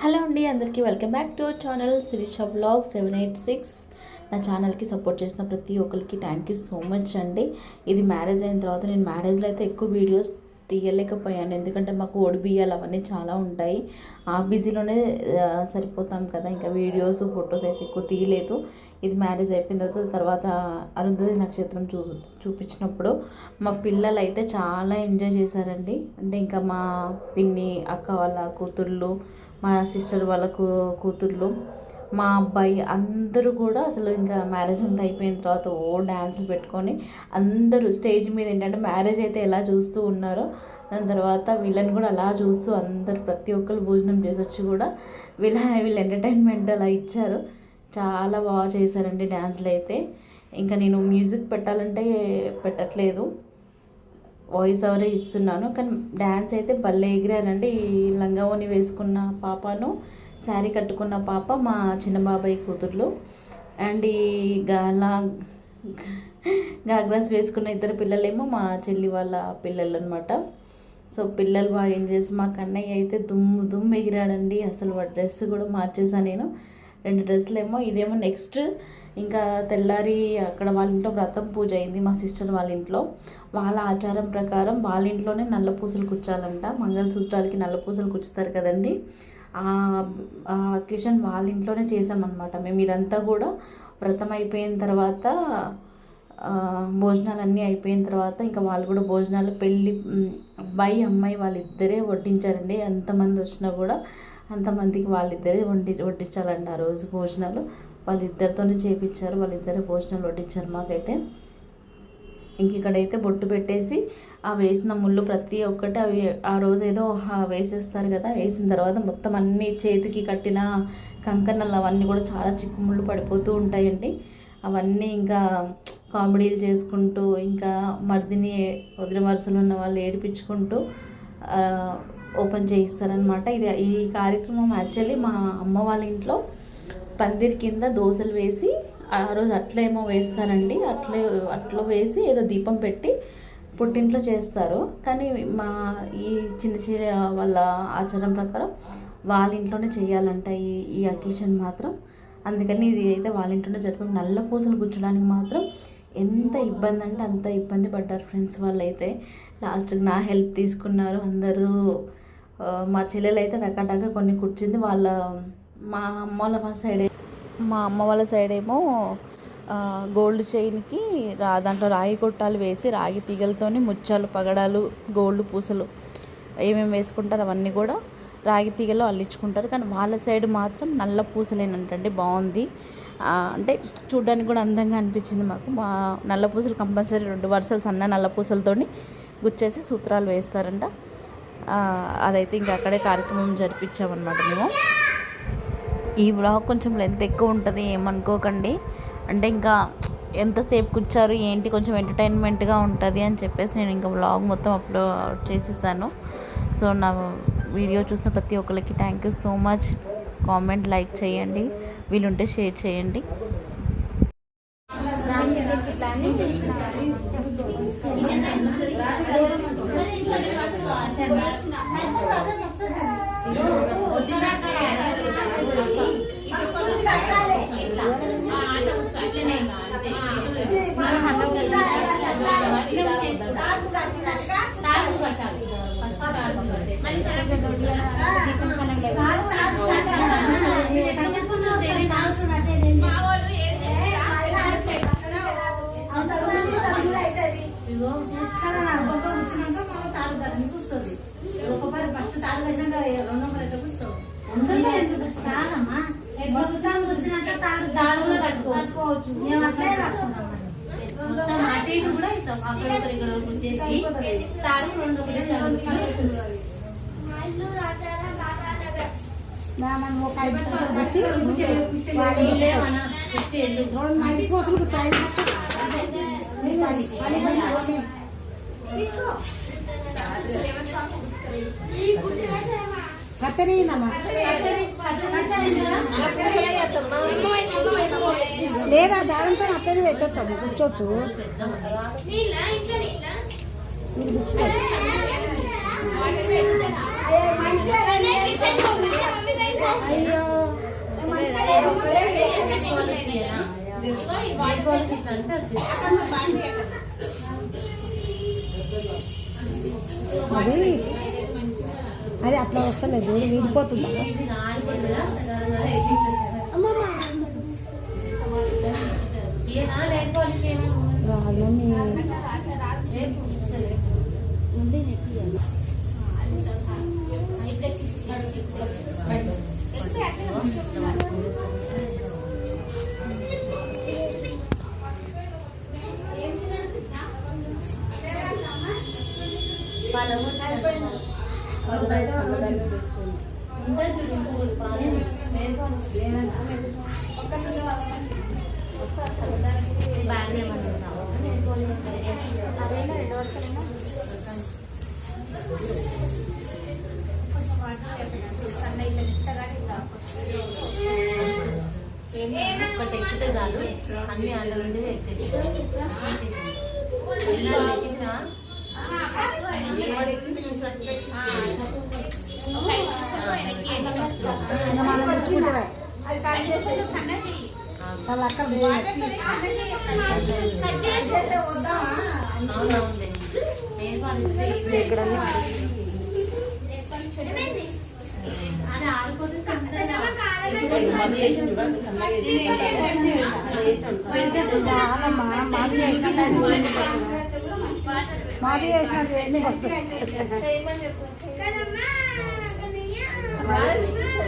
Hello అండి, అందరికీ welcome back to our channel Shirisha vlog 786. నా ఛానల్కి సపోర్ట్ చేసిన ప్రతి ఒక్కరికి థ్యాంక్ యూ సో మచ్ అండి. ఇది మ్యారేజ్ అయిన తర్వాత నేను మ్యారేజ్లో అయితే ఎక్కువ వీడియోస్ తీయలేకపోయాను, ఎందుకంటే మాకు ఒడి బియ్యాలు అవన్నీ చాలా ఉంటాయి. ఆ బిజీలోనే సరిపోతాం కదా, ఇంకా వీడియోస్ ఫొటోస్ అయితే ఎక్కువ తీయలేదు. ఇది మ్యారేజ్ అయిపోయిన తర్వాత అరుంధతి నక్షత్రం చూపించినప్పుడు మా పిల్లలు అయితే చాలా ఎంజాయ్ చేశారండి. అంటే ఇంకా మా పిన్ని అక్క వాళ్ళ కూతుళ్ళు, మా సిస్టర్ వాళ్ళ కూతుర్లు, మా అబ్బాయి అందరూ కూడా అసలు ఇంకా మ్యారేజ్ అంతా అయిపోయిన తర్వాత డ్యాన్సులు పెట్టుకొని అందరూ స్టేజ్ మీద ఏంటంటే మ్యారేజ్ అయితే ఎలా చూస్తూ ఉన్నారో దాని తర్వాత వీళ్ళని కూడా అలా చూస్తూ అందరూ ప్రతి ఒక్కరు భోజనం చేసొచ్చి కూడా వీళ్ళు ఎంటర్టైన్మెంట్ అలా ఇచ్చారు. చాలా బాగా చేశారండి డ్యాన్స్లు అయితే. ఇంకా నేను మ్యూజిక్ పెట్టాలంటే పెట్టట్లేదు, వాయిస్ ఓవరే ఇస్తున్నాను. కానీ డ్యాన్స్ అయితే భలే ఎగిరారండి. ఈ లంగావోని వేసుకున్న పాపను, శారీ కట్టుకున్న పాప మా చిన్న బాబాయ్ కూతుర్లు, అండ్ ఈ గాగ్రాస్ వేసుకున్న ఇద్దరు పిల్లలేమో మా చెల్లి వాళ్ళ పిల్లలు అనమాట. సో పిల్లలు బాగా ఏం చేసి మా కన్నయ్య అయితే దుమ్ము ఎగిరాడండి. అసలు డ్రెస్ కూడా మార్చేసాను నేను, 2 డ్రెస్సులు ఏమో. ఇదేమో నెక్స్ట్ ఇంకా తెల్లారి అక్కడ వాళ్ళ ఇంట్లో వ్రతం పూజ అయింది, మా సిస్టర్ వాళ్ళ ఇంట్లో. వాళ్ళ ఆచారం ప్రకారం వాళ్ళ ఇంట్లోనే నల్ల పూసలు కుచ్చాలంట. మంగళసూత్రాలకి నల్ల పూసలు కుచ్చుతారు కదండి. ఆ అకేషన్ వాళ్ళ ఇంట్లోనే చేసామన్నమాట మేము. ఇదంతా కూడా వ్రతం అయిపోయిన తర్వాత భోజనాలు అన్నీ అయిపోయిన తర్వాత ఇంకా వాళ్ళు కూడా భోజనాలు, పెళ్ళి అబ్బాయి అమ్మాయి వాళ్ళిద్దరే వడ్డించారండి. ఎంతమంది వచ్చినా కూడా అంతమందికి వాళ్ళిద్దరే వడ్డించాలండి ఆ రోజు భోజనాలు. వాళ్ళిద్దరితోనే చేయించారు, వాళ్ళిద్దరే భోజనాలు వడ్డించారు మాకైతే. ఇంక ఇక్కడైతే బొట్టు పెట్టేసి ఆ వేసిన ముళ్ళు ప్రతి ఒక్కటి అవి ఆ రోజు ఏదో వేసేస్తారు కదా, వేసిన తర్వాత మొత్తం అన్ని చేతికి కట్టిన కంకణాలు అవన్నీ కూడా చాలా చిక్కుముళ్ళు పడిపోతూ ఉంటాయండి. అవన్నీ ఇంకా కామెడీలు చేసుకుంటూ ఇంకా మరిదిని వదిలి వరుసలు ఉన్న వాళ్ళు ఏడిపించుకుంటూ ఓపెన్ చేయిస్తారనమాట. ఈ కార్యక్రమం యాక్చువల్లీ మా అమ్మ వాళ్ళ ఇంట్లో పందిరి కింద దోశలు వేసి ఆ రోజు అట్లేమో వేస్తారండి. అట్లో వేసి ఏదో దీపం పెట్టి పుట్టింట్లో చేస్తారు. కానీ మా ఈ చిన్న వాళ్ళ ఆచారం ప్రకారం వాళ్ళ ఇంట్లోనే చేయాలంట ఈ అకేషన్ మాత్రం. అందుకని ఇది అయితే వాళ్ళ ఇంట్లోనే జరిపి నల్ల పూసలు గుచ్చడానికి మాత్రం ఎంత ఇబ్బంది అంటే అంత ఇబ్బంది పడ్డారు ఫ్రెండ్స్ వాళ్ళు అయితే. లాస్ట్కి నా హెల్ప్ తీసుకున్నారు అందరూ. మా చెల్లెలు అయితే రకరకాగా కొన్ని కూర్చుంది. మా అమ్మ వాళ్ళ సైడ్ ఏమో గోల్డ్ చైన్కి దాంట్లో రాగి కొట్టాలు వేసి రాగి తీగలతోని ముత్యాలు, పగడాలు, గోల్డ్ పూసలు ఏమేమి వేసుకుంటారు అవన్నీ కూడా రాగి తీగలో అల్లించుకుంటారు. కానీ వాళ్ళ సైడ్ మాత్రం నల్ల పూసలేనంటండి. బాగుంది, అంటే చూడ్డానికి కూడా అందంగా అనిపించింది మాకు. నల్ల పూసలు కంపల్సరీ 2 వరుసలు సన్న నల్ల పూసలతోని గుచ్చేసి సూత్రాలు వేస్తారంట. అదైతే ఇంకా అక్కడే కార్యక్రమం జరిపించామన్నమాట మేము. ఈ వ్లాగ్ కొంచెం లెంత్ ఎక్కువ ఉంటుంది, ఏమనుకోకండి. అంటే ఇంకా ఎంతసేపు కూర్చారు ఏంటి, కొంచెం ఎంటర్టైన్మెంట్గా ఉంటుంది అని చెప్పేసి నేను ఇంకా వ్లాగ్ మొత్తం అప్లోడ్ చేసేసాను. సో నా వీడియో చూసిన ప్రతి ఒక్కరికి thank you so much. Comment, like చేయండి, వీలుంటే షేర్ చేయండి. లేదా దానిపైన అట్లనే పెట్టచ్చు, అమ్మ కూర్చోవచ్చు. అది అది అట్లా వస్తలేదు చూడు విడిపోతుంది రాళ్ళని ఎక్కితే కాదు అన్ని ఆళ్ళ నుండి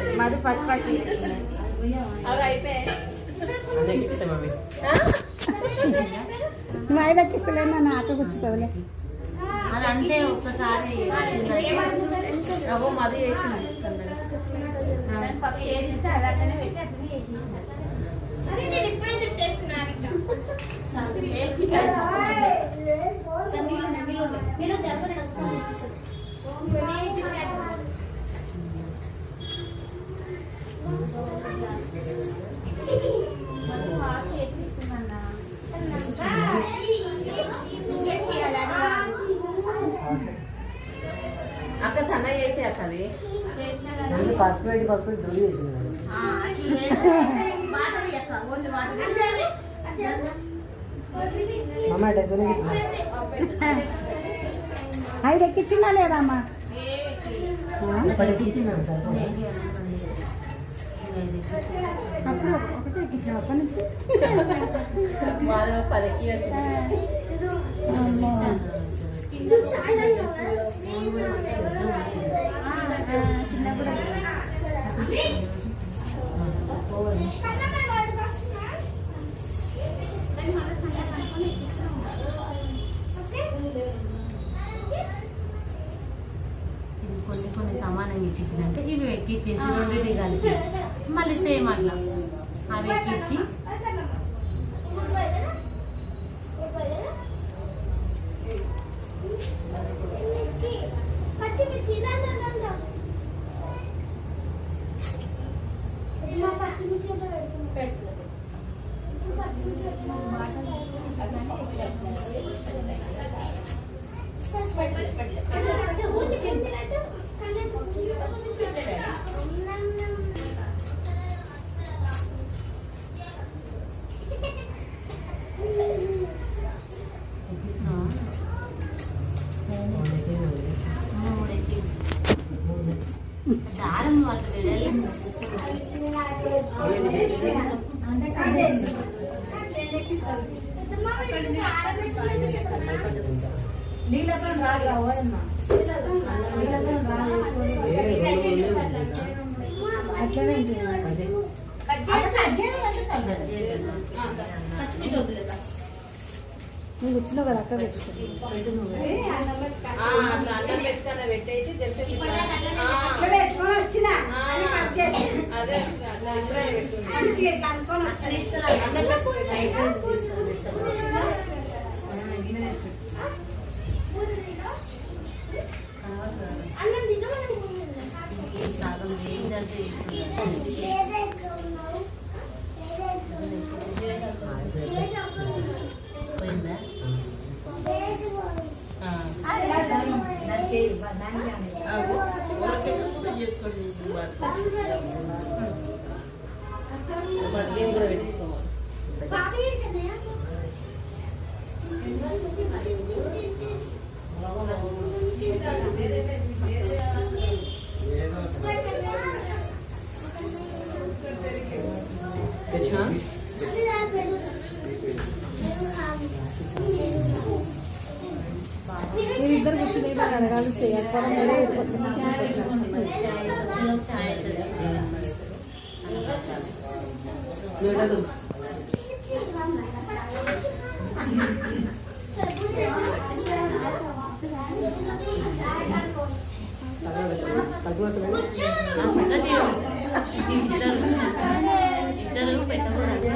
మాది పచ్చి నువ్వు ఐదు ఎక్కిస్తలేనా నాకు కూర్చుకోవలే అది అంటే ఒక్కసారి రవ్వ మది చేసింది ఫస్ట్ ఏది ఇస్తే అది అట్లనే పెట్టి అట్లనే చేసేసిన అక్కడ సన్న చేసి అక్కది పసుపు దొరి ఐదు ఎక్కించిందా లేదా అమ్మా అప్పుడు ఒకటి ఎక్కించా అప్పటి నుంచి కొన్ని కొన్ని సమానంగా ఎక్కించినాక ఇవి ఎక్కించేసి రెండింటి కలిపి మళ్ళీ సేమ్ అట్లా అవి ఎక్కించి దారం వాళ్ళు విడలేదు నీళ్ళతో రాదు అట్లనే నువ్వు కూర్చున్నావు కదా అక్క పెట్టుకో సాగం ఏంటంటే పోయిందా కూడా పెట్టించుకోవాలి తెచ్చినా మీరిద్దరు కూర్చుని అడగాలిస్తే ఎక్కడ ఇద్దరు పెట్టకూడదు.